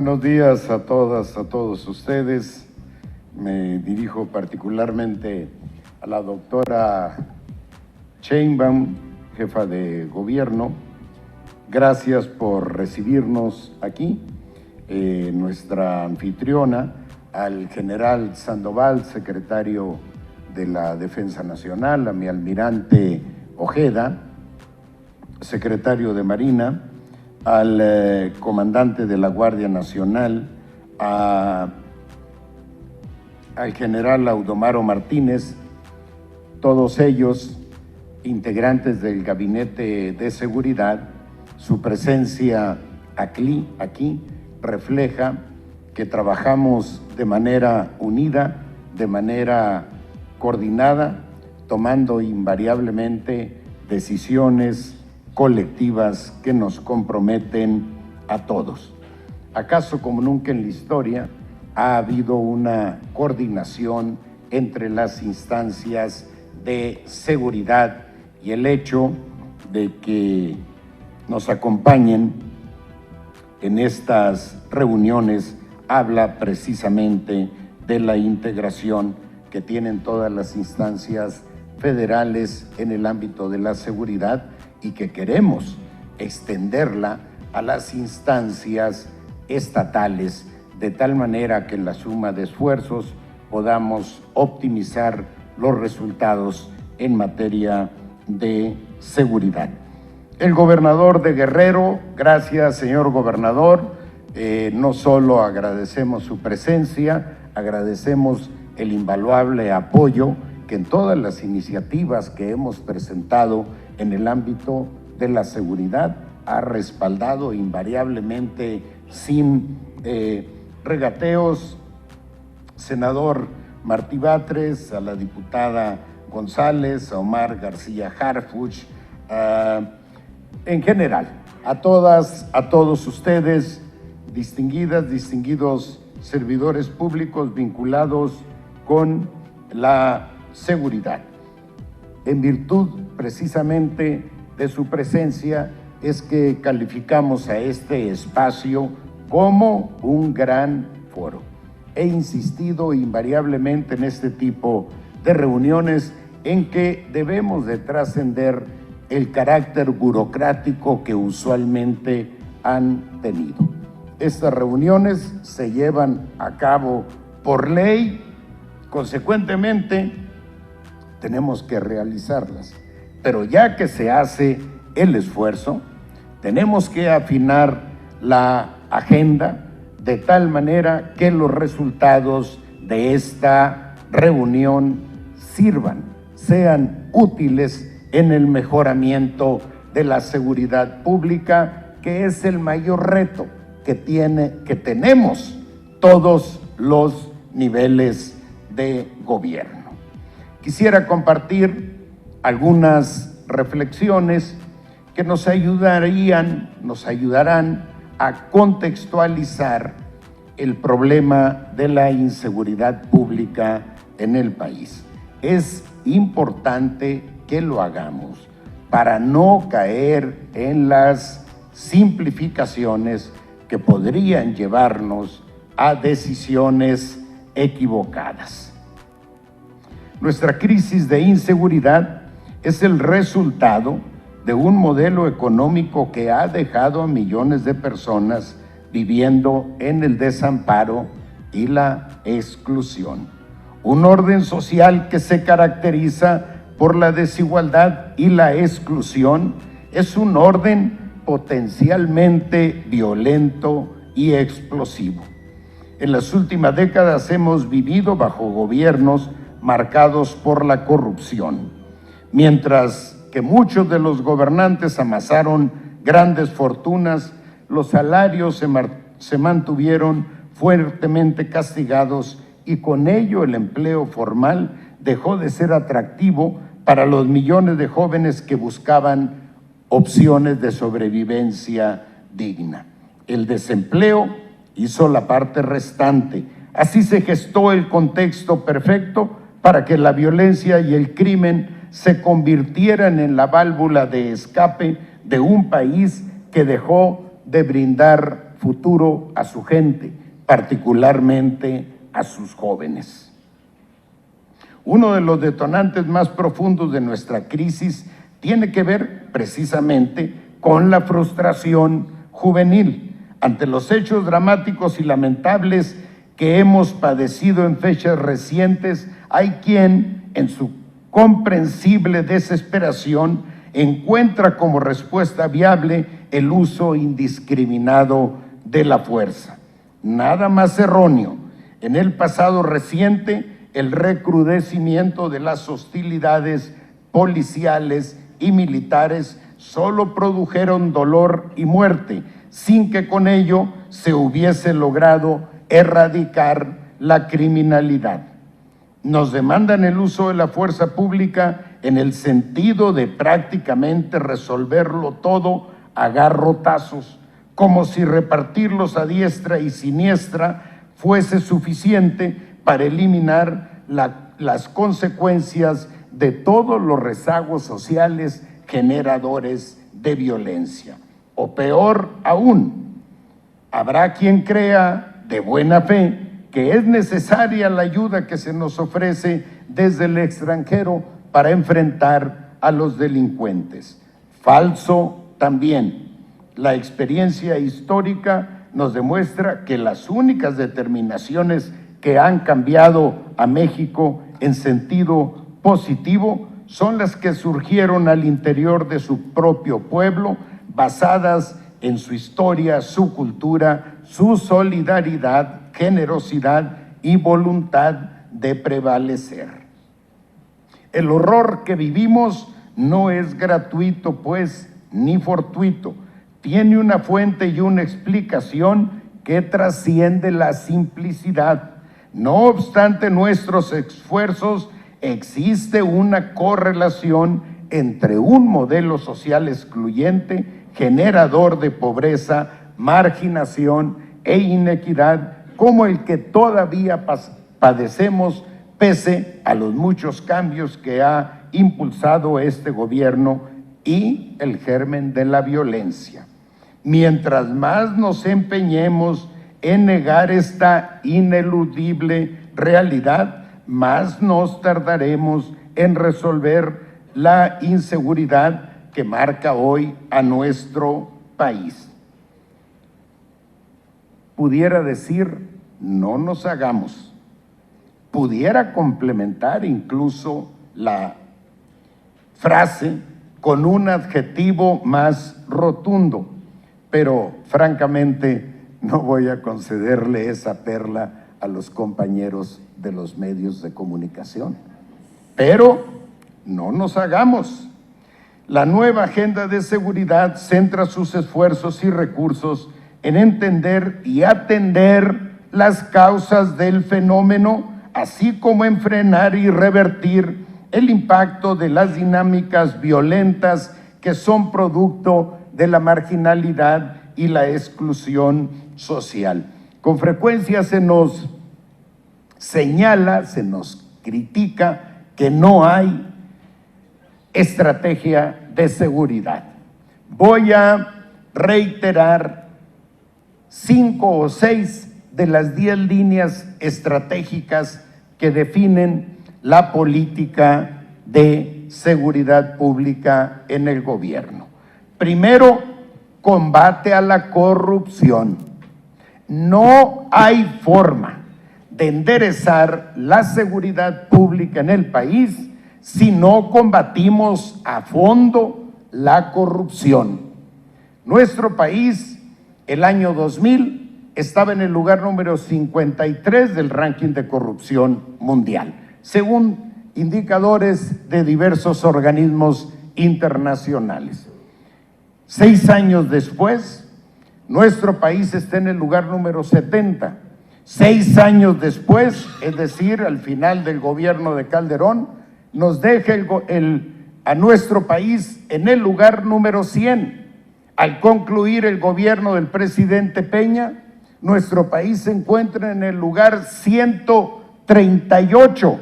Buenos días a todas, a todos ustedes. Me dirijo particularmente a la doctora Sheinbaum, jefa de gobierno. Gracias por recibirnos aquí. Nuestra anfitriona, al general Sandoval, secretario de la Defensa Nacional, a mi almirante Ojeda, secretario de Marina, al comandante de la Guardia Nacional, al general Audomaro Martínez, todos ellos integrantes del Gabinete de Seguridad. Su presencia aquí refleja que trabajamos de manera unida, de manera coordinada, tomando invariablemente decisiones colectivas que nos comprometen a todos. ¿Acaso como nunca en la historia ha habido una coordinación entre las instancias de seguridad, y el hecho de que nos acompañen en estas reuniones habla precisamente de la integración que tienen todas las instancias federales en el ámbito de la seguridad y que queremos extenderla a las instancias estatales, de tal manera que en la suma de esfuerzos podamos optimizar los resultados en materia de seguridad. El gobernador de Guerrero, gracias señor gobernador, no solo agradecemos su presencia, agradecemos el invaluable apoyo que en todas las iniciativas que hemos presentado en el ámbito de la seguridad ha respaldado invariablemente sin regateos. Senador Martí Batres, a la diputada González, a Omar García Harfuch, en general, a todas, a todos ustedes, distinguidos servidores públicos vinculados con la seguridad. En virtud precisamente de su presencia es que calificamos a este espacio como un gran foro. He insistido invariablemente en este tipo de reuniones en que debemos de trascender el carácter burocrático que usualmente han tenido. Estas reuniones se llevan a cabo por ley, consecuentemente tenemos que realizarlas, pero ya que se hace el esfuerzo, tenemos que afinar la agenda de tal manera que los resultados de esta reunión sirvan, sean útiles en el mejoramiento de la seguridad pública, que es el mayor reto que tenemos todos los niveles de gobierno. Quisiera compartir algunas reflexiones que nos ayudarán a contextualizar el problema de la inseguridad pública en el país. Es importante que lo hagamos para no caer en las simplificaciones que podrían llevarnos a decisiones equivocadas. Nuestra crisis de inseguridad es el resultado de un modelo económico que ha dejado a millones de personas viviendo en el desamparo y la exclusión. Un orden social que se caracteriza por la desigualdad y la exclusión es un orden potencialmente violento y explosivo. En las últimas décadas hemos vivido bajo gobiernos marcados por la corrupción, mientras que muchos de los gobernantes amasaron grandes fortunas, los salarios se mantuvieron fuertemente castigados y con ello el empleo formal dejó de ser atractivo para los millones de jóvenes que buscaban opciones de sobrevivencia digna. El desempleo hizo la parte restante. Así se gestó el contexto perfecto para que la violencia y el crimen se convirtieran en la válvula de escape de un país que dejó de brindar futuro a su gente, particularmente a sus jóvenes. Uno de los detonantes más profundos de nuestra crisis tiene que ver precisamente con la frustración juvenil ante los hechos dramáticos y lamentables que hemos padecido en fechas recientes. Hay quien, en su comprensible desesperación, encuentra como respuesta viable el uso indiscriminado de la fuerza. Nada más erróneo. En el pasado reciente, el recrudecimiento de las hostilidades policiales y militares solo produjeron dolor y muerte, sin que con ello se hubiese logrado erradicar la criminalidad. Nos demandan el uso de la fuerza pública en el sentido de prácticamente resolverlo todo a garrotazos, como si repartirlos a diestra y siniestra fuese suficiente para eliminar las consecuencias de todos los rezagos sociales generadores de violencia. O peor aún, habrá quien crea de buena fe que es necesaria la ayuda que se nos ofrece desde el extranjero para enfrentar a los delincuentes. Falso también. La experiencia histórica nos demuestra que las únicas determinaciones que han cambiado a México en sentido positivo son las que surgieron al interior de su propio pueblo, basadas en su historia, su cultura, su solidaridad, generosidad y voluntad de prevalecer. El horror que vivimos no es gratuito, pues, ni fortuito. Tiene una fuente y una explicación que trasciende la simplicidad. No obstante nuestros esfuerzos, existe una correlación entre un modelo social excluyente, generador de pobreza, marginación e inequidad, como el que todavía padecemos pese a los muchos cambios que ha impulsado este gobierno y el germen de la violencia. Mientras más nos empeñemos en negar esta ineludible realidad, más nos tardaremos en resolver la inseguridad que marca hoy a nuestro país. Pudiera decir, no nos hagamos. Pudiera complementar incluso la frase con un adjetivo más rotundo, pero francamente no voy a concederle esa perla a los compañeros de los medios de comunicación. Pero no nos hagamos. La nueva agenda de seguridad centra sus esfuerzos y recursos en entender y atender las causas del fenómeno, así como en frenar y revertir el impacto de las dinámicas violentas que son producto de la marginalidad y la exclusión social. Con frecuencia se nos señala, se nos critica que no hay estrategia de seguridad. Voy a reiterar 5 o 6 de las 10 líneas estratégicas que definen la política de seguridad pública en el gobierno. Primero, combate a la corrupción. No hay forma de enderezar la seguridad pública en el país si no combatimos a fondo la corrupción. Nuestro país, el año 2000, estaba en el lugar número 53 del ranking de corrupción mundial, según indicadores de diversos organismos internacionales. 6 años después, nuestro país está en el lugar número 70. 6 años después, es decir, al final del gobierno de Calderón, nos deja a nuestro país en el lugar número 100. Al concluir el gobierno del presidente Peña, nuestro país se encuentra en el lugar 138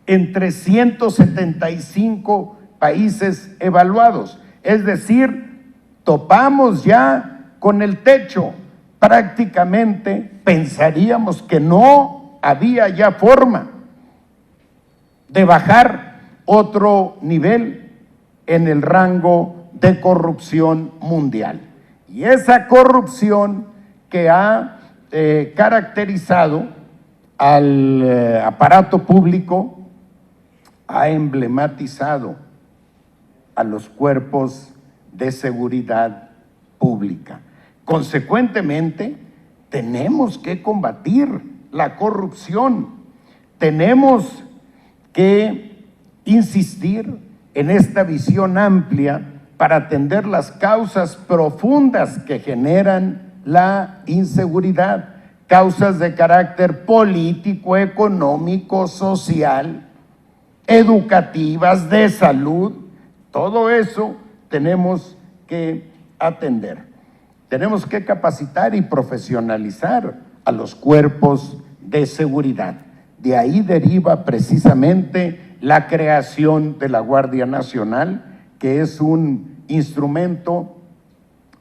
entre 175 países evaluados. Es decir, topamos ya con el techo. prácticamente pensaríamos que no había ya forma de bajar otro nivel en el rango de corrupción mundial. Y esa corrupción que ha caracterizado al aparato público ha emblematizado a los cuerpos de seguridad pública. Consecuentemente, tenemos que combatir la corrupción, tenemos que insistir en esta visión amplia para atender las causas profundas que generan la inseguridad, causas de carácter político, económico, social, educativas, de salud. Todo eso tenemos que atender. Tenemos que capacitar y profesionalizar a los cuerpos de seguridad. De ahí deriva precisamente la creación de la Guardia Nacional, que es un instrumento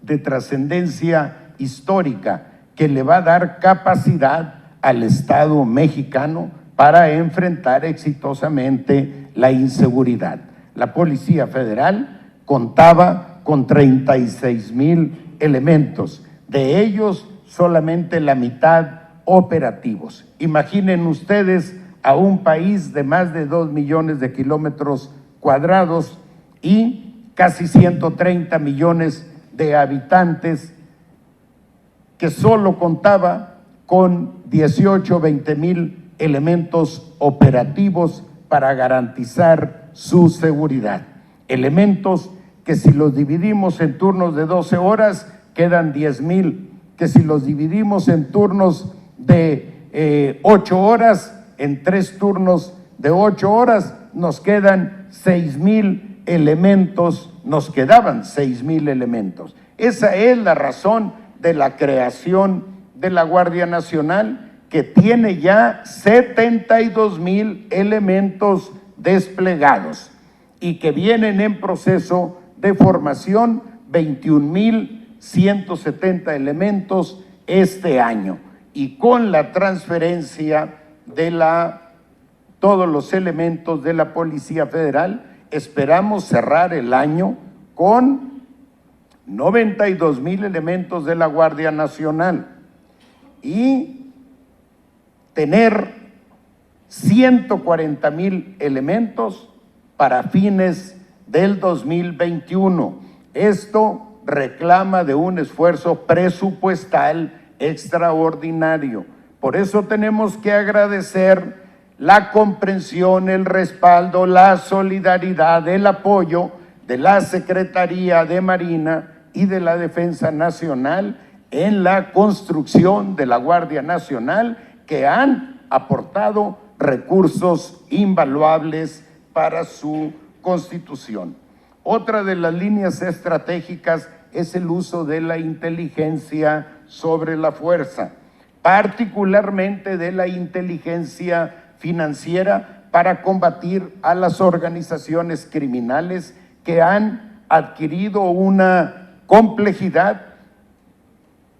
de trascendencia histórica que le va a dar capacidad al Estado mexicano para enfrentar exitosamente la inseguridad. La Policía Federal contaba con 36,000 elementos, de ellos solamente la mitad operativos. Imaginen ustedes a un país de más de 2 millones de kilómetros cuadrados y casi 130 millones de habitantes, que solo contaba con 18 o 20,000 elementos operativos para garantizar su seguridad. Elementos que si los dividimos en turnos de 12 horas quedan 10,000, que si los dividimos en turnos de 8 horas, en 3 turnos de 8 horas, nos quedan 6,000 elementos, nos quedaban 6,000 elementos. Esa es la razón de la creación de la Guardia Nacional, que tiene ya 72,000 elementos desplegados y que vienen en proceso de formación 21,170 elementos este año, y con la transferencia de todos los elementos de la Policía Federal esperamos cerrar el año con 92,000 elementos de la Guardia Nacional y tener 140,000 elementos para fines del 2021. Esto reclama de un esfuerzo presupuestal extraordinario. Por eso tenemos que agradecer la comprensión, el respaldo, la solidaridad, el apoyo de la Secretaría de Marina y de la Defensa Nacional en la construcción de la Guardia Nacional, que han aportado recursos invaluables para su constitución. Otra de las líneas estratégicas es el uso de la inteligencia sobre la fuerza, particularmente de la inteligencia financiera, para combatir a las organizaciones criminales que han adquirido una complejidad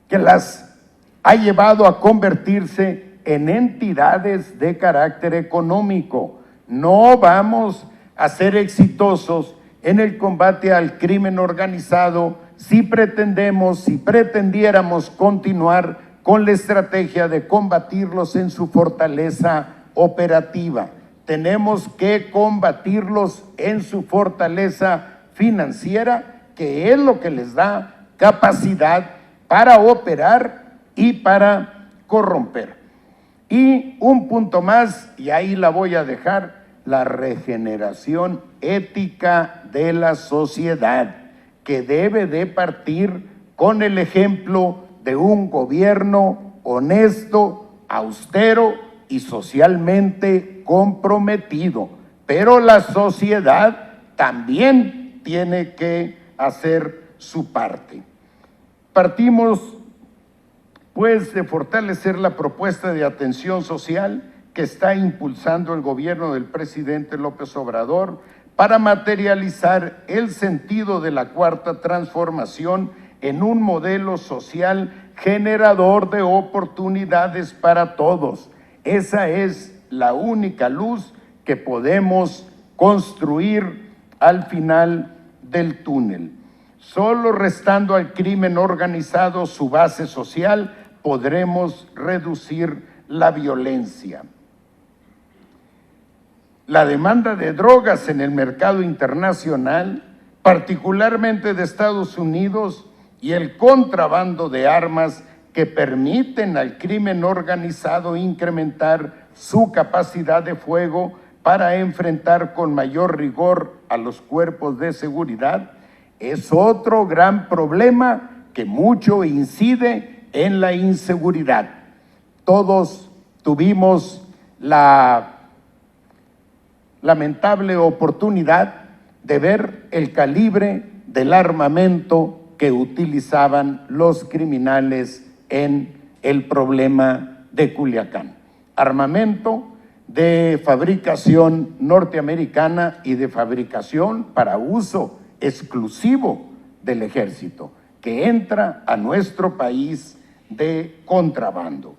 que las ha llevado a convertirse en entidades de carácter económico. No vamos a ser exitosos en el combate al crimen organizado si pretendiéramos continuar con la estrategia de combatirlos en su fortaleza operativa. Tenemos que combatirlos en su fortaleza financiera, que es lo que les da capacidad para operar y para corromper. Y un punto más, y ahí la voy a dejar: la regeneración ética de la sociedad, que debe de partir con el ejemplo de un gobierno honesto, austero y socialmente comprometido. Pero la sociedad también tiene que hacer su parte. Partimos pues de fortalecer la propuesta de atención social que está impulsando el gobierno del presidente López Obrador para materializar el sentido de la Cuarta Transformación en un modelo social generador de oportunidades para todos. Esa es la única luz que podemos construir al final del túnel. Solo restando al crimen organizado su base social, podremos reducir la violencia. La demanda de drogas en el mercado internacional, particularmente de Estados Unidos, y el contrabando de armas que permiten al crimen organizado incrementar su capacidad de fuego para enfrentar con mayor rigor a los cuerpos de seguridad, es otro gran problema que mucho incide en la inseguridad. Todos tuvimos la lamentable oportunidad de ver el calibre del armamento que utilizaban los criminales en el problema de Culiacán. Armamento de fabricación norteamericana y de fabricación para uso exclusivo del ejército, que entra a nuestro país de contrabando.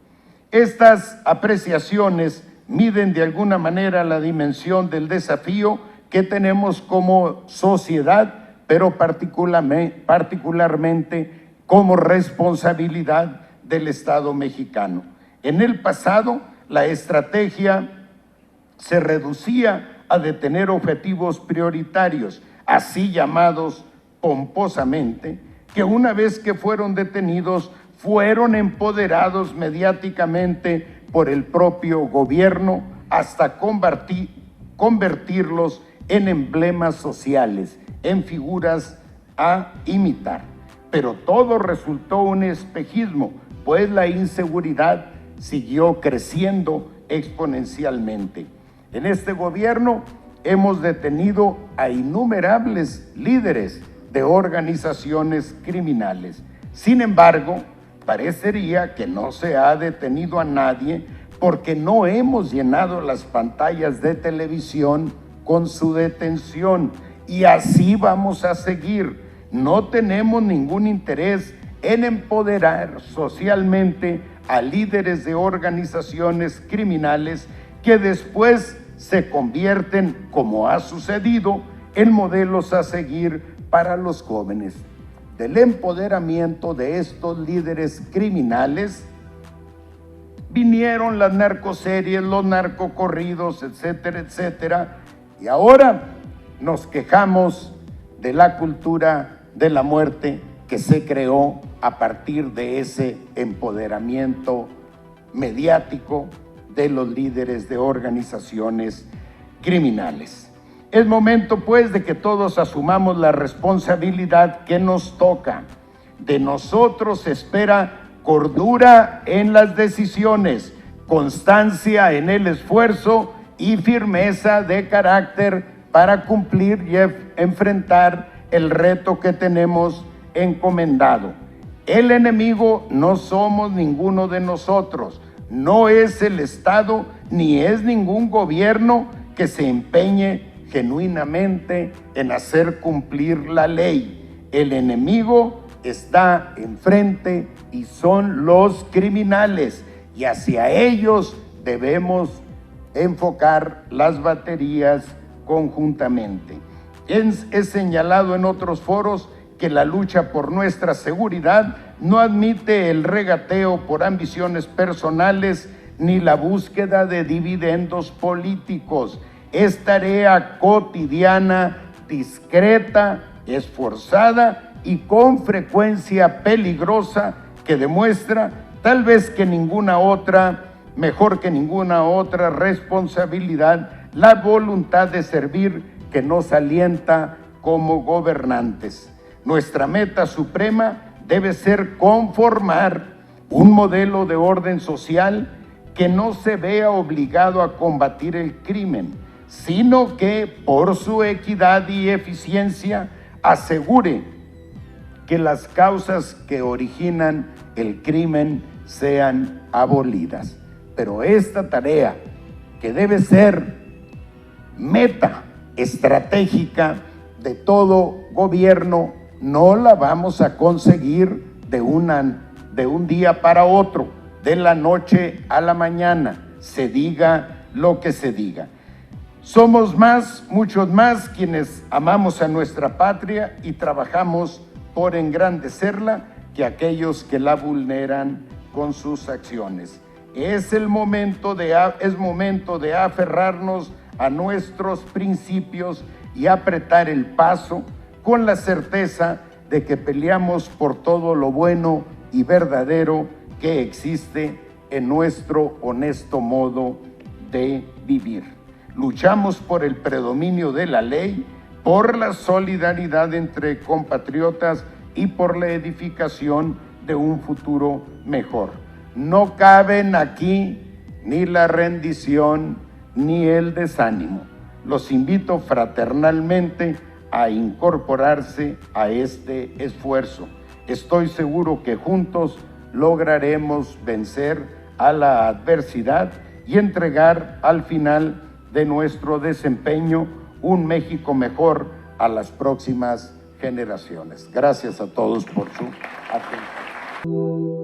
Estas apreciaciones miden de alguna manera la dimensión del desafío que tenemos como sociedad, pero particularmente como responsabilidad del Estado mexicano. En el pasado, la estrategia se reducía a detener objetivos prioritarios, así llamados pomposamente, que una vez que fueron detenidos, fueron empoderados mediáticamente por el propio gobierno hasta convertirlos en emblemas sociales, en figuras a imitar. Pero todo resultó un espejismo, pues la inseguridad siguió creciendo exponencialmente. En este gobierno hemos detenido a innumerables líderes de organizaciones criminales. Sin embargo, parecería que no se ha detenido a nadie porque no hemos llenado las pantallas de televisión con su detención, y así vamos a seguir. No tenemos ningún interés en empoderar socialmente a líderes de organizaciones criminales que después se convierten, como ha sucedido, en modelos a seguir para los jóvenes. Del empoderamiento de estos líderes criminales vinieron las narcoseries, los narcocorridos, etcétera, etcétera, y ahora nos quejamos de la cultura de la muerte que se creó a partir de ese empoderamiento mediático de los líderes de organizaciones criminales. Es momento, pues, de que todos asumamos la responsabilidad que nos toca. De nosotros se espera cordura en las decisiones, constancia en el esfuerzo y firmeza de carácter para cumplir y enfrentar el reto que tenemos encomendado. El enemigo no somos ninguno de nosotros, no es el Estado ni es ningún gobierno que se empeñe genuinamente en hacer cumplir la ley. El enemigo está enfrente y son los criminales, y hacia ellos debemos enfocar las baterías conjuntamente. He señalado en otros foros que la lucha por nuestra seguridad no admite el regateo por ambiciones personales ni la búsqueda de dividendos políticos. Es tarea cotidiana, discreta, esforzada y con frecuencia peligrosa, que demuestra, tal vez que ninguna otra, mejor que ninguna otra responsabilidad, la voluntad de servir que nos alienta como gobernantes. Nuestra meta suprema debe ser conformar un modelo de orden social que no se vea obligado a combatir el crimen, sino que por su equidad y eficiencia asegure que las causas que originan el crimen sean abolidas. Pero esta tarea, que debe ser meta estratégica de todo gobierno, no la vamos a conseguir de de un día para otro, de la noche a la mañana, se diga lo que se diga. Somos más, muchos más, quienes amamos a nuestra patria y trabajamos por engrandecerla que aquellos que la vulneran con sus acciones. Es momento de aferrarnos a nuestros principios y apretar el paso con la certeza de que peleamos por todo lo bueno y verdadero que existe en nuestro honesto modo de vivir. Luchamos por el predominio de la ley, por la solidaridad entre compatriotas y por la edificación de un futuro mejor. No caben aquí ni la rendición ni el desánimo. Los invito fraternalmente a incorporarse a este esfuerzo. Estoy seguro que juntos lograremos vencer a la adversidad y entregar al final de nuestro desempeño un México mejor a las próximas generaciones. Gracias a todos por su atención.